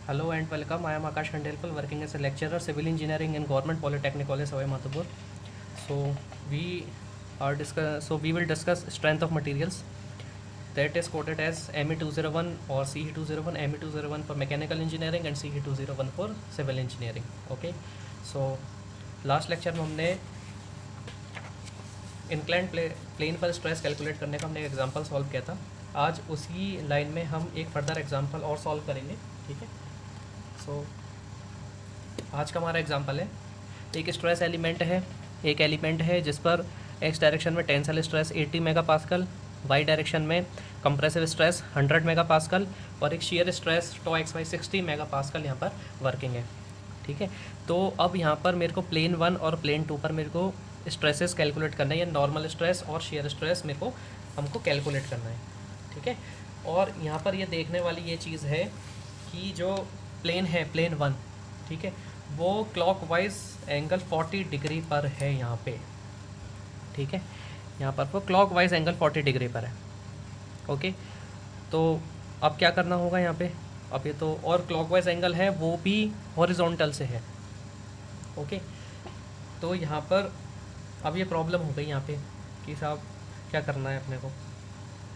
Hello and welcome. I am Akash Khandelpal, working as a lecturer, civil engineering in Government Polytechnic College, Sawai Madhopur. So we will discuss strength of materials that is quoted as ME201 or CE201, ME201 for mechanical engineering and CE201 for civil engineering. Okay. So last lecture में हमने incline plane पर stress calculate करने का हमने example solve किया था. आज उसी लाइन में हम एक फर्दर एग्जांपल और सॉल्व करेंगे. ठीक है. सो आज का हमारा एग्जांपल है, एक स्ट्रेस एलिमेंट है, एक एलिमेंट है जिस पर एक्स डायरेक्शन में tensile stress 80 megapascal, Y direction में कंप्रेसिव स्ट्रेस 100 मेगापास्कल और एक shear stress tau x Y 60 megapascal यहाँ पर वर्किंग है. ठीक है. तो अब यहाँ पर मेरे को प्लेन 1 और प्लेन 2 पर मेरे को स्ट्रेसेस कैलकुलेट करना है, या नॉर्मल स्ट्रेस और शियर स्ट्रेस मेरे को हमको कैलकुलेट करना है. ठीक है. और यहाँ पर ये देखने वाली ये चीज़ है कि जो प्लेन है, प्लेन 1, ठीक है, वो क्लॉकवाइज एंगल 40 डिग्री पर है यहाँ पे. ठीक है. यहाँ पर वो क्लॉकवाइज एंगल 40 डिग्री पर है. ओके. तो अब क्या करना होगा यहाँ पे, अब ये तो और क्लॉकवाइज एंगल है वो भी हॉरिजॉन्टल से है. ओके. तो यहाँ पर अब ये प्रॉब्लम हो गई यहाँ पे कि साहब क्या करना है अपने को,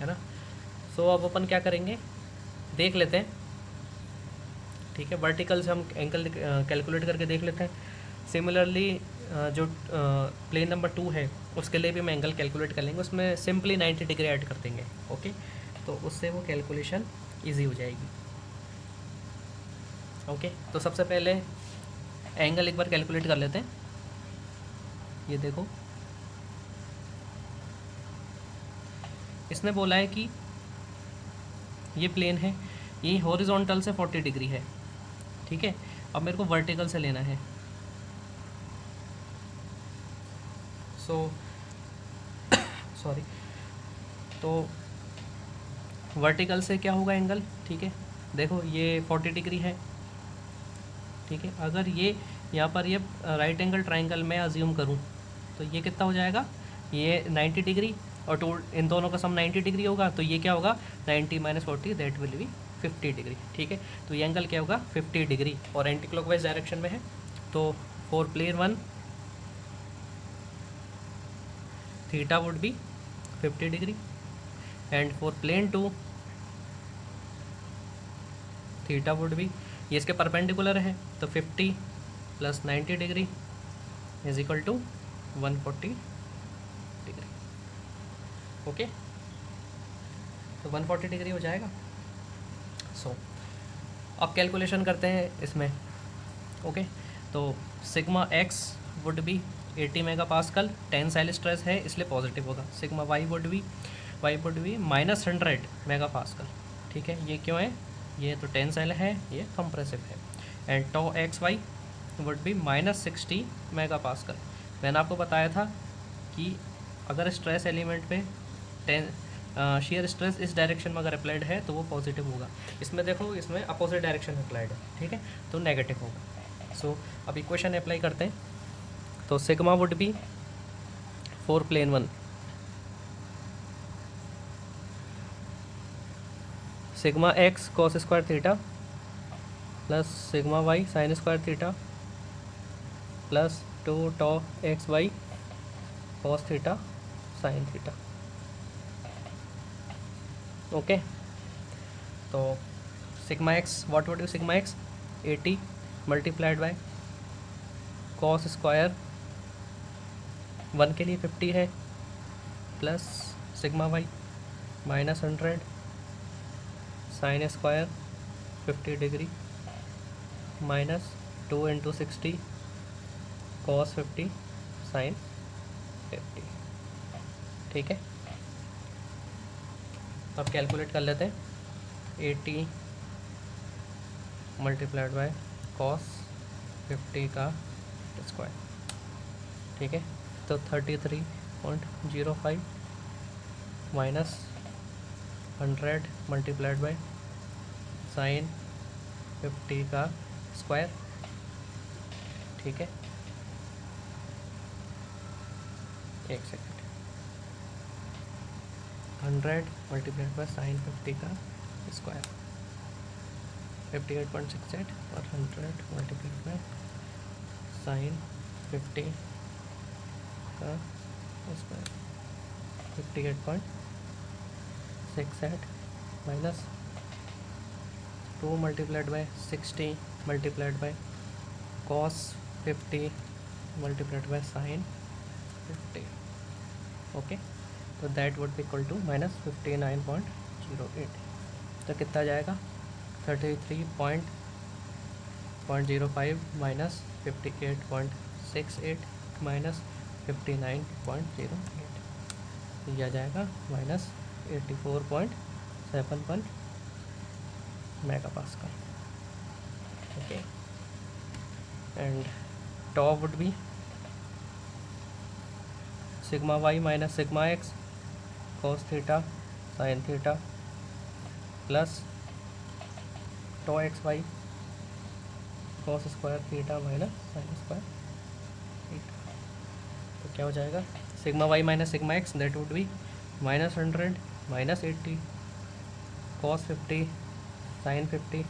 है ना. सो अब अपन क्या करेंगे देख लेते हैं. ठीक है. वर्टिकल से हम एंगल कैलकुलेट करके देख लेते हैं. सिमिलरली जो प्लेन नंबर 2 है उसके लिए भी हम एंगल कैलकुलेट कर लेंगे, उसमें सिंपली 90 डिग्री ऐड कर देंगे. ओके. तो उससे वो कैलकुलेशन ईजी हो जाएगी. ओके. तो सबसे पहले एंगल एक बार कैलकुलेट कर लेते हैं. ये देखो, इसने बोला है कि ये प्लेन है, ये हॉरिजॉन्टल से 40 डिग्री है. ठीक है. अब मेरे को वर्टिकल से लेना है. सॉरी. तो वर्टिकल से क्या होगा एंगल. ठीक है. देखो ये 40 डिग्री है. ठीक है. अगर ये यहाँ पर ये राइट एंगल ट्राइंगल में अज्यूम करूँ तो ये कितना हो जाएगा, ये 90 डिग्री और इन दोनों का सम 90 डिग्री होगा. तो ये क्या होगा, 90 - 40 दैट विल बी 50 डिग्री. ठीक है. तो ये एंगल क्या होगा, 50 डिग्री और एंटी क्लॉकवाइज डायरेक्शन में है. तो for plane 1 theta would be 50 degree and for plane 2 theta would be, ये इसके परपेंडिकुलर है तो 50 + 90 degree is equal to 140 degree. Okay. तो 140 डिग्री हो जाएगा. अब कैलकुलेशन करते हैं इसमें. ओके. तो sigma x would be 80 megapascal, tensile stress है इसलिए पॉजिटिव होगा. Sigma Y would B -100 megapascal. ठीक है. ये क्यों है, ये तो टेंसाइल है, ये कंप्रेसिव है. And tau x Y would be -60 megapascal. मैंने आपको बताया था कि अगर स्ट्रेस एलिमेंट पे शेयर स्ट्रेस इस डायरेक्शन में अगर अप्लाइड है तो वो पॉजिटिव होगा. इसमें देखो, इसमें अपोजिट डायरेक्शन में अप्लाइड है. ठीक है. तो नेगेटिव होगा. सो अब इक्वेशन अप्लाई करते हैं. तो sigma would be for plane 1 sigma x cos square theta plus sigma Y sine square theta plus 2 tau x Y cos theta sine theta. Okay. तो sigma x what would be sigma x 80 multiplied by cos square 1 के लिए 50 है plus sigma y -100 sine square 50 degree -2 × 60 cos 50 sine 50. ठीक है. अब calculate कर लेते हैं. 80 मल्टीप्लाइड बाय कॉस 50 का स्क्वायर. ठीक है. तो 33.05 माइनस 100 मल्टीप्लाइड बाय साइन 50 का स्क्वायर. ठीक है. एक सेकेंड. 100 मल्टीप्लाइड बाय साइन 50 का स्क्वायर. 58.68 और 100 मल्टीप्लाइड बाय साइन 50 का square 58.68 minus 2 multiplied by 60 multiplied by cos 50 multiplied by sine 50. Okay, तो that would be equal to minus 59.08. तो कितना जाएगा 33.05 माइनस 58.68 माइनस 59.08. यह आ जाएगा minus 84.71 megapascal. Okay, and tau would be sigma Y minus sigma x cos theta sine theta plus tau x Y cos square theta minus sine square theta. तो क्या हो जाएगा sigma Y minus sigma X that would be minus 100 minus 80 cos 50 sine 50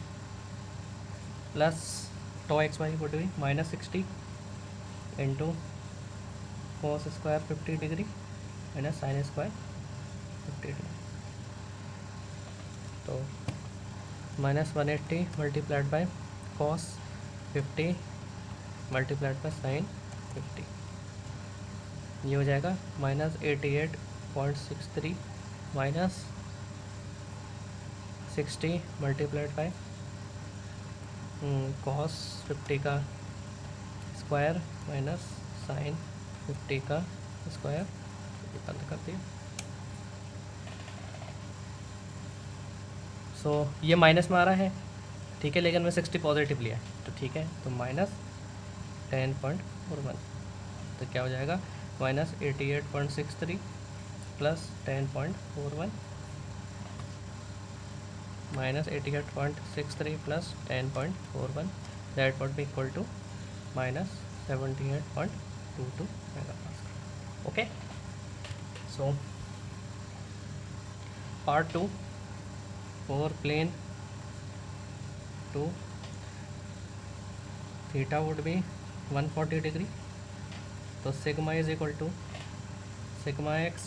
plus tau x Y would be minus 60 into cos square 50 degree minus sine square 50 degree. तो minus 180 multiplied by cos 50 multiplied by sine 50. ये हो जाएगा minus 88.63 minus 60 multiplied by cos 50 का square minus sign 50 का square. बंद कर दिया. सो ये माइनस में आ रहा है, ठीक है, लेकिन मैं 60 पॉजिटिव लिया है तो ठीक है. तो माइनस 10.41. तो क्या हो जाएगा minus 88.63 plus 10.41 minus 88.63 plus 10.41 that would be equal to minus 78.22 megapascal. Okay, so part 2 for plane 2 theta would be 140 degree. तो sigma is equal to sigma x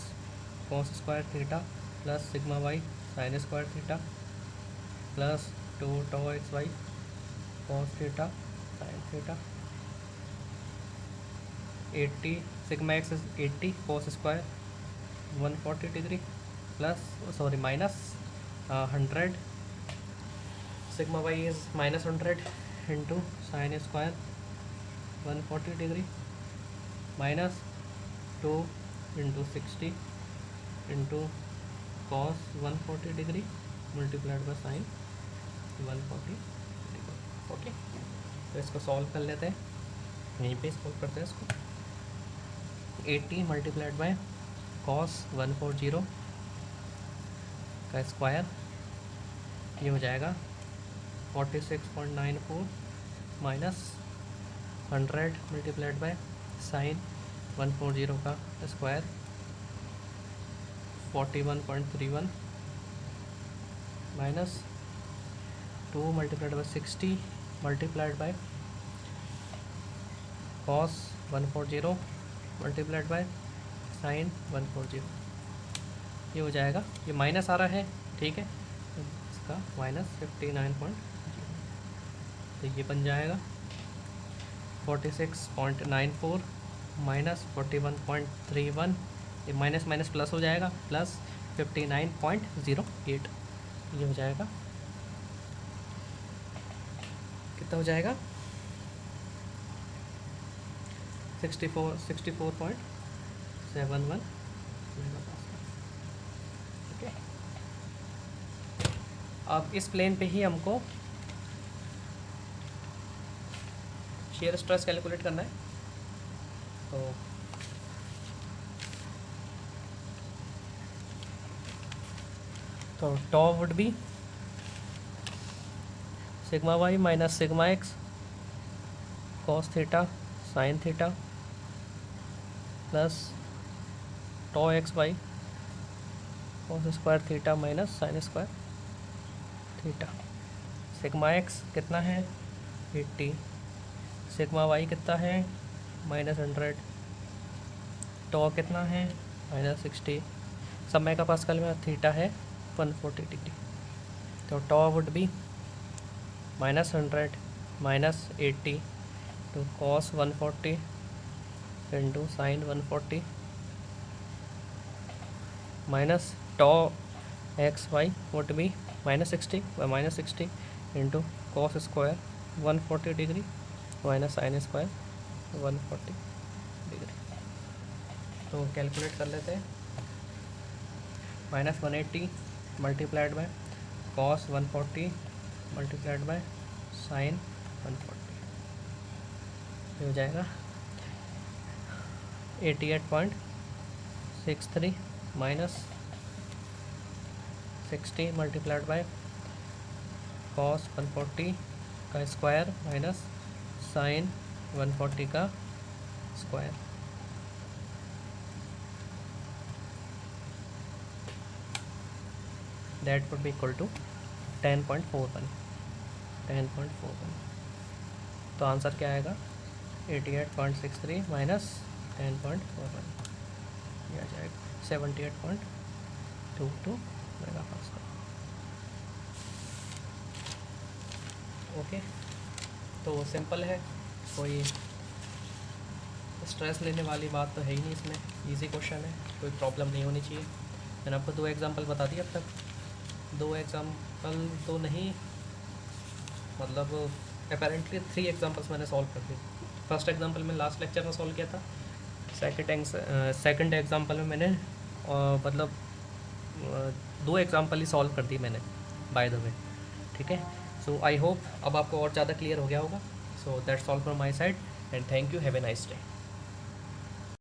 cos square theta plus sigma Y sine square theta plus 2 tau x Y cos theta sine theta. 80 sigma X is 80 cos square 140 degree plus sorry minus 100 sigma Y is minus 100 into sine square 140 degree minus 2 into 60 into cos 140 degree multiplied by sine 140 degree. Okay, तो इसको solve कर लेते हैं. यहीं पे solve करते हैं इसको. 80 मल्टीप्लाइड बाय कॉस 140 का स्क्वायर ये हो जाएगा 46.94 माइनस 100 मल्टीप्लाइड बाय साइन 140 का square 41.31 minus 2 multiplied by 60 multiplied by cos 140 multiplied by sine 140. ये हो जाएगा, ये माइनस आ रहा है, ठीक है, तो इसका माइनस 59.0. तो ये बन जाएगा 46.94 माइनस 41.31. ये माइनस माइनस प्लस हो जाएगा प्लस 59.08. ये हो जाएगा कितना हो जाएगा 64.71 ओके. अब इस प्लेन पे ही हमको शेयर स्ट्रेस कैलकुलेट करना है. तो tau would be sigma Y minus sigma x cos theta sine theta plus tau x Y cos square theta minus sine square theta. Sigma x कितना है 80, सिग्मा वाई कितना है -100, टॉ कितना है -60, समय का पास्कल में थीटा है 140 डिग्री। तो tau would B -100 -80 to cos 140 into sin 140 minus tau xy would be -60 by -60 into cos square 140 degree minus sin square 140 degree. तो कैलकुलेट कर लेते हैं। -180 multiplied by cos 140 multiplied by sin 140 हो जाएगा 88.63 minus 60 multiplied bye cos 140 का square minus sin 140 का square. That would be equal to 10.41। तो answer क्या आएगा 88.63 माइनस 10.41, यह आ जाएगा 78.22 मेगापास्कल। ओके, तो सिंपल है, कोई स्ट्रेस लेने वाली बात तो है ही नहीं इसमें, इजी क्वेश्चन है, कोई प्रॉब्लम नहीं होनी चाहिए। मैंने आपको 2 एग्जांपल बता दिए अब तक, 2 एग्जांपल तो नहीं, मतलब अपेरेंटली 3 एग्जांपल्स मैंने सॉल्व कर दिए। फर्स्ट एग्जांपल में लास्ट लेक्चर में सॉल्व किया था, सेकंड एग्जांपल में मैंने मतलब 2 एग्जांपल ही सॉल्व कर दी मैंने बाय द वे, ठीक है। सो आई होप अब आपको और ज़्यादा क्लियर हो गया होगा। So that's all from my side and thank you, have a nice day.